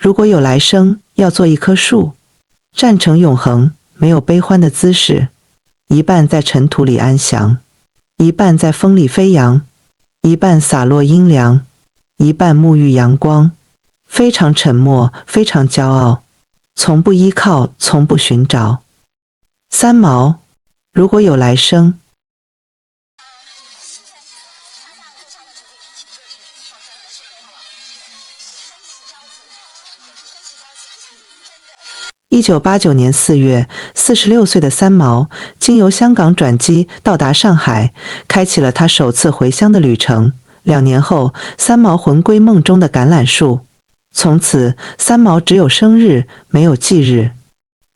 如果有来生，要做一棵树，站成永恒，没有悲欢的姿势，一半在尘土里安详，一半在风里飞扬，一半洒落阴凉，一半沐浴阳光，非常沉默，非常骄傲，从不依靠，从不寻找。三毛，如果有来生。1989年4月，46岁的三毛经由香港转机到达上海，开启了他首次回乡的旅程。2年后，三毛魂归梦中的橄榄树。从此，三毛只有生日，没有忌日。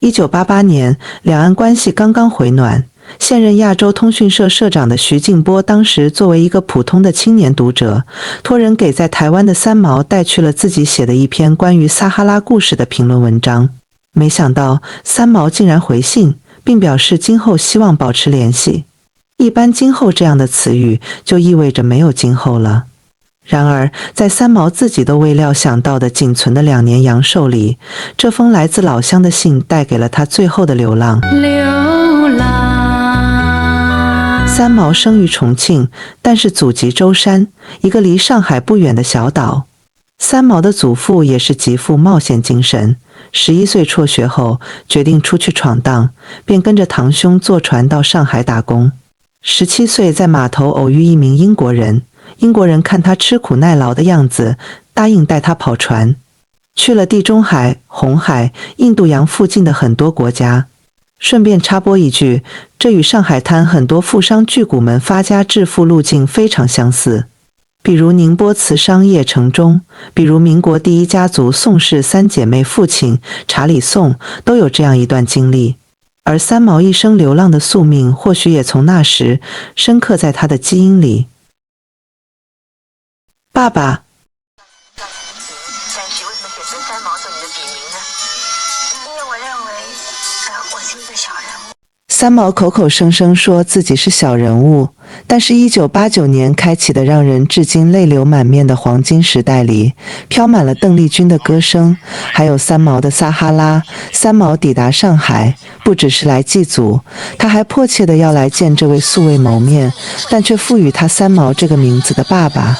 1988年，两岸关系刚刚回暖，现任亚洲通讯社社长的徐静波当时作为一个普通的青年读者，托人给在台湾的三毛带去了自己写的一篇关于撒哈拉故事的评论文章。没想到三毛竟然回信，并表示今后希望保持联系。一般今后这样的词语就意味着没有今后了。然而在三毛自己都未料想到的仅存的2年阳寿里，这封来自老乡的信带给了他最后的流浪。三毛生于重庆，但是祖籍舟山，一个离上海不远的小岛。三毛的祖父也是极富冒险精神，11岁辍学后决定出去闯荡，便跟着堂兄坐船到上海打工。17岁在码头偶遇一名英国人，英国人看他吃苦耐劳的样子，答应带他跑船，去了地中海、红海、印度洋附近的很多国家。顺便插播一句，这与上海滩很多富商巨贾们发家致富路径非常相似。比如宁波瓷商叶承忠，比如民国第一家族宋氏三姐妹父亲查理宋，都有这样一段经历。而三毛一生流浪的宿命，或许也从那时深刻在他的基因里。爸爸，但是为什么选择三毛做你的笔名呢？因为我认为，我是一个小人物。三毛口口声声说自己是小人物，但是1989年开启的让人至今泪流满面的黄金时代里，飘满了邓丽君的歌声，还有三毛的撒哈拉。三毛抵达上海，不只是来祭祖，他还迫切地要来见这位素未谋面，但却赋予他三毛这个名字的爸爸，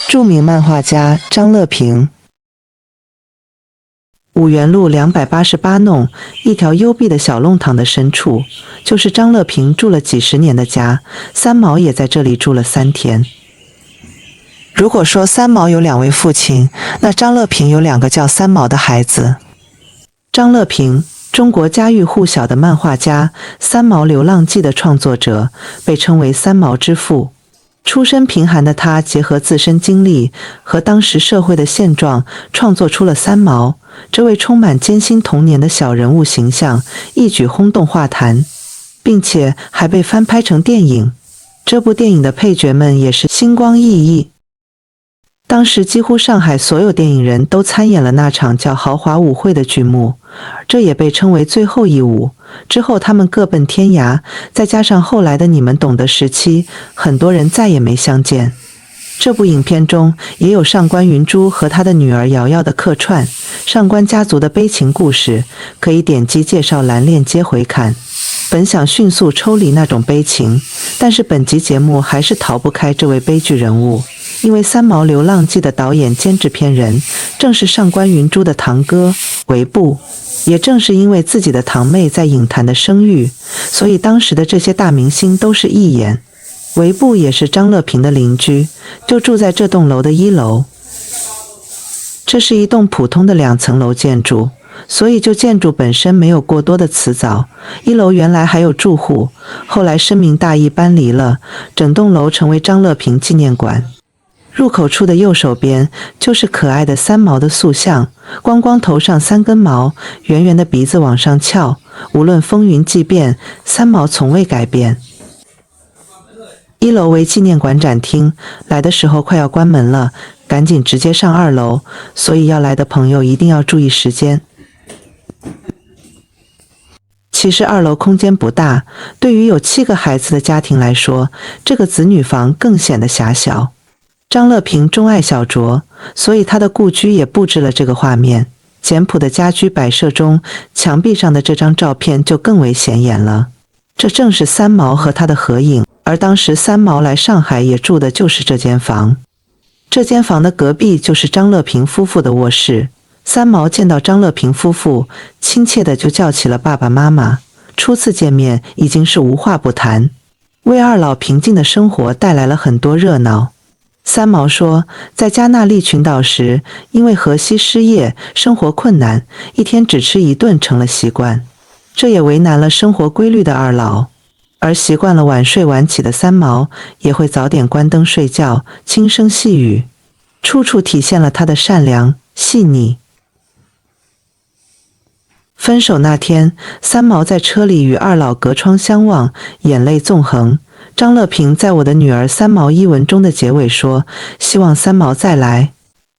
著名漫画家张乐平。五原路288弄，一条幽闭的小弄堂的深处，就是张乐平住了几十年的家，三毛也在这里住了3天。如果说三毛有2位父亲，那张乐平有2个叫三毛的孩子。张乐平，中国家喻户晓的漫画家，《三毛流浪记》的创作者，被称为三毛之父。出身贫寒的他，结合自身经历和当时社会的现状，创作出了三毛这位充满艰辛童年的小人物形象，一举轰动画坛，并且还被翻拍成电影。这部电影的配角们也是星光熠熠。当时几乎上海所有电影人都参演了那场叫豪华舞会的剧目，这也被称为最后一舞。之后他们各奔天涯，再加上后来的你们懂得时期，很多人再也没相见。这部影片中也有上官云珠和她的女儿瑶瑶的客串，上官家族的悲情故事，可以点击介绍栏链接回看。本想迅速抽离那种悲情，但是本集节目还是逃不开这位悲剧人物，因为《三毛流浪记》的导演兼制片人正是上官云珠的堂哥韦布。也正是因为自己的堂妹在影坛的声誉，所以当时的这些大明星都是一眼。韦布也是张乐平的邻居，就住在这栋楼的1楼。这是一栋普通的2层楼建筑，所以就建筑本身没有过多的辞藻。1楼原来还有住户，后来深明大义搬离了，整栋楼成为张乐平纪念馆。入口处的右手边就是可爱的三毛的塑像，光光头上3根毛，圆圆的鼻子往上翘，无论风云际变，三毛从未改变。1楼为纪念馆展厅，来的时候快要关门了，赶紧直接上2楼，所以要来的朋友一定要注意时间。其实2楼空间不大，对于有7个孩子的家庭来说，这个子女房更显得狭小。张乐平钟爱小酌，所以他的故居也布置了这个画面。简朴的家居摆设中，墙壁上的这张照片就更为显眼了。这正是三毛和他的合影，而当时三毛来上海也住的就是这间房。这间房的隔壁就是张乐平夫妇的卧室。三毛见到张乐平夫妇，亲切地就叫起了爸爸妈妈。初次见面已经是无话不谈，为二老平静的生活带来了很多热闹。三毛说，在加那利群岛时，因为荷西失业，生活困难，一天只吃一顿成了习惯，这也为难了生活规律的二老。而习惯了晚睡晚起的三毛，也会早点关灯睡觉，轻声细语，处处体现了他的善良细腻。分手那天，三毛在车里与二老隔窗相望，眼泪纵横。张乐平在我的女儿三毛一文中的结尾说，希望三毛再来。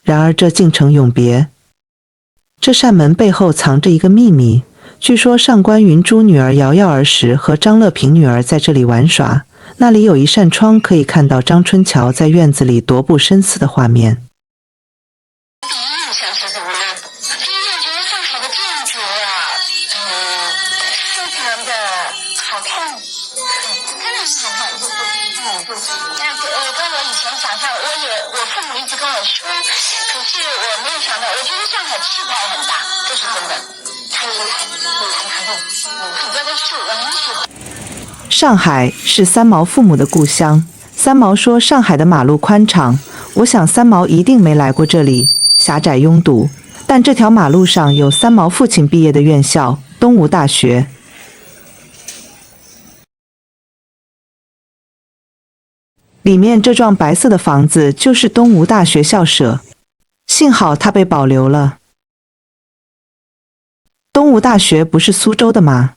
然而这竟成永别。这扇门背后藏着一个秘密，据说上官云珠女儿瑶瑶儿时和张乐平女儿在这里玩耍，那里有一扇窗可以看到张春桥在院子里踱步深思的画面。上海是三毛父母的故乡。三毛说上海的马路宽敞，我想三毛一定没来过这里，狭窄拥堵。但这条马路上有三毛父亲毕业的院校东吴大学。里面这幢白色的房子就是东吴大学校舍，幸好它被保留了。东吴大学不是苏州的吗？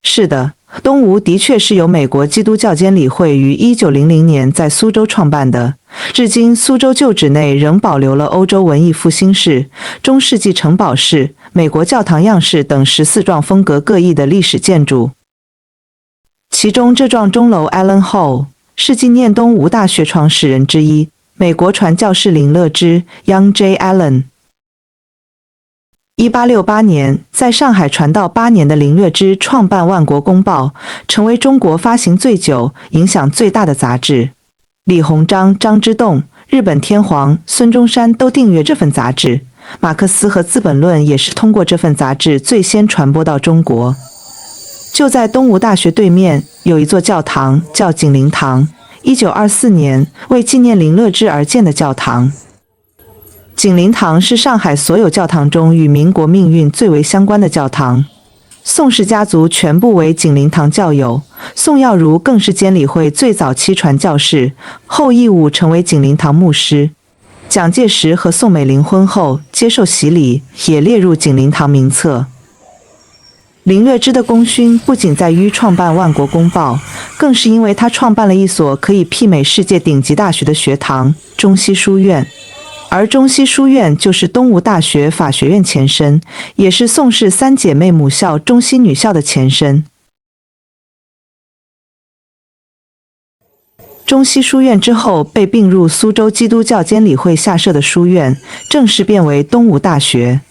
是的，东吴的确是由美国基督教监理会于1900年在苏州创办的，至今苏州旧址内仍保留了欧洲文艺复兴式、中世纪城堡式、美国教堂样式等14幢风格各异的历史建筑。其中这幢钟楼 Allen Hall 是纪念东吴大学创始人之一，美国传教士林乐之 Young J. Allen。1868年，在上海传道8年的林乐之创办《万国公报》，成为中国发行最久、影响最大的杂志。李鸿章、张之洞、日本天皇孙中山都订阅这份杂志。马克思和《资本论》也是通过这份杂志最先传播到中国。就在东吴大学对面有一座教堂，叫景灵堂，1924年为纪念林乐之而建的教堂。景灵堂是上海所有教堂中与民国命运最为相关的教堂。宋氏家族全部为景灵堂教友，宋耀儒更是监理会最早期传教士，后义务成为景灵堂牧师。蒋介石和宋美龄婚后接受洗礼，也列入景灵堂名册。林乐之的功勋不仅在于创办《万国公报》，更是因为他创办了一所可以媲美世界顶级大学的学堂——中西书院。而中西书院就是东吴大学法学院前身，也是宋氏三姐妹母校中西女校的前身。中西书院之后被并入苏州基督教监理会下设的书院，正式变为东吴大学。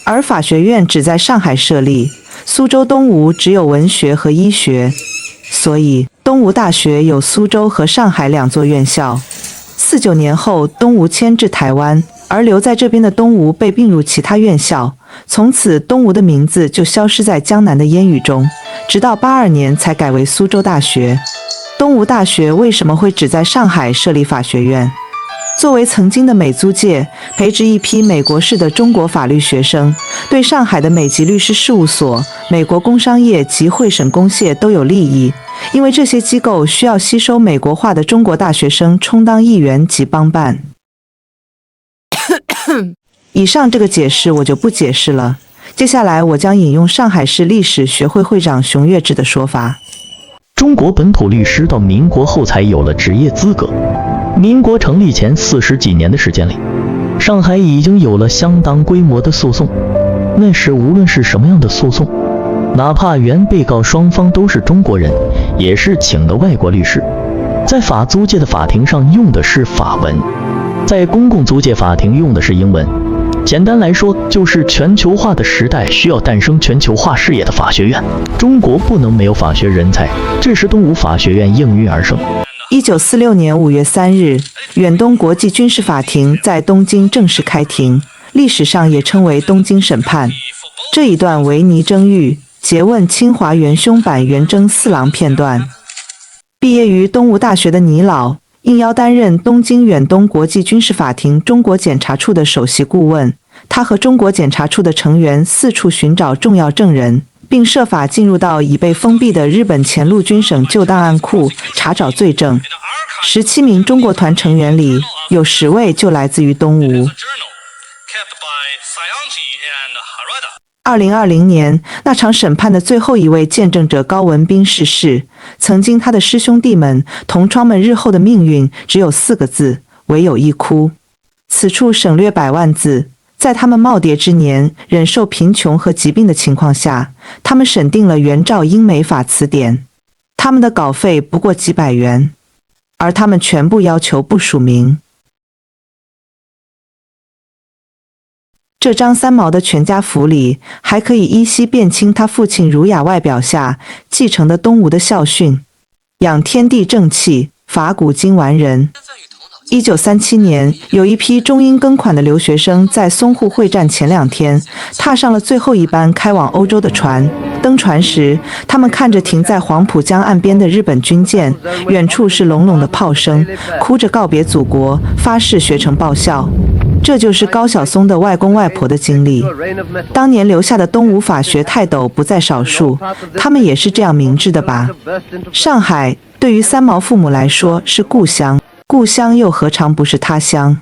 而法学院只在上海设立，苏州东吴只有文学和医学，所以东吴大学有苏州和上海2座院校。49年后，东吴迁至台湾，而留在这边的东吴被并入其他院校，从此东吴的名字就消失在江南的烟雨中，直到82年才改为苏州大学。东吴大学为什么会只在上海设立法学院？作为曾经的美租界，培植一批美国式的中国法律学生，对上海的美籍律师事务所、美国工商业及会审公廨都有利益，因为这些机构需要吸收美国化的中国大学生充当议员及帮办。以上这个解释我就不解释了，接下来我将引用上海市历史学会会长熊月志的说法。中国本土律师到民国后才有了职业资格。民国成立前40几年的时间里，上海已经有了相当规模的诉讼。那时无论是什么样的诉讼，哪怕原被告双方都是中国人，也是请的外国律师。在法租界的法庭上用的是法文，在公共租界法庭用的是英文。简单来说，就是全球化的时代需要诞生全球化视野的法学院。中国不能没有法学人才，这时东吴法学院应运而生。1946年5月3日，远东国际军事法庭在东京正式开庭，历史上也称为东京审判。这一段为倪征玉诘问清华元凶版元征四郎片段。毕业于东吴大学的倪老应邀担任东京远东国际军事法庭中国检察处的首席顾问，他和中国检察处的成员四处寻找重要证人，并设法进入到已被封闭的日本前陆军省旧档案库查找罪证。17名中国团成员里，有10位就来自于东吴。2020年，那场审判的最后一位见证者高文彬逝世。曾经他的师兄弟们、同窗们日后的命运只有4个字：唯有一哭。此处省略100万字。在他们耄耋之年，忍受贫穷和疾病的情况下，他们审定了元照英美法词典。他们的稿费不过几百元，而他们全部要求不署名。这张三毛的全家福里，还可以依稀辨清他父亲儒雅外表下继承的东吴的校训：养天地正气，法古今完人。1937年，有一批中英庚款的留学生在淞沪会战前2天，踏上了最后一班开往欧洲的船。登船时，他们看着停在黄浦江岸边的日本军舰，远处是隆隆的炮声，哭着告别祖国，发誓学成报效。这就是高晓松的外公外婆的经历。当年留下的东吴法学泰斗不在少数，他们也是这样明智的吧？上海对于三毛父母来说是故乡，故乡又何尝不是他乡？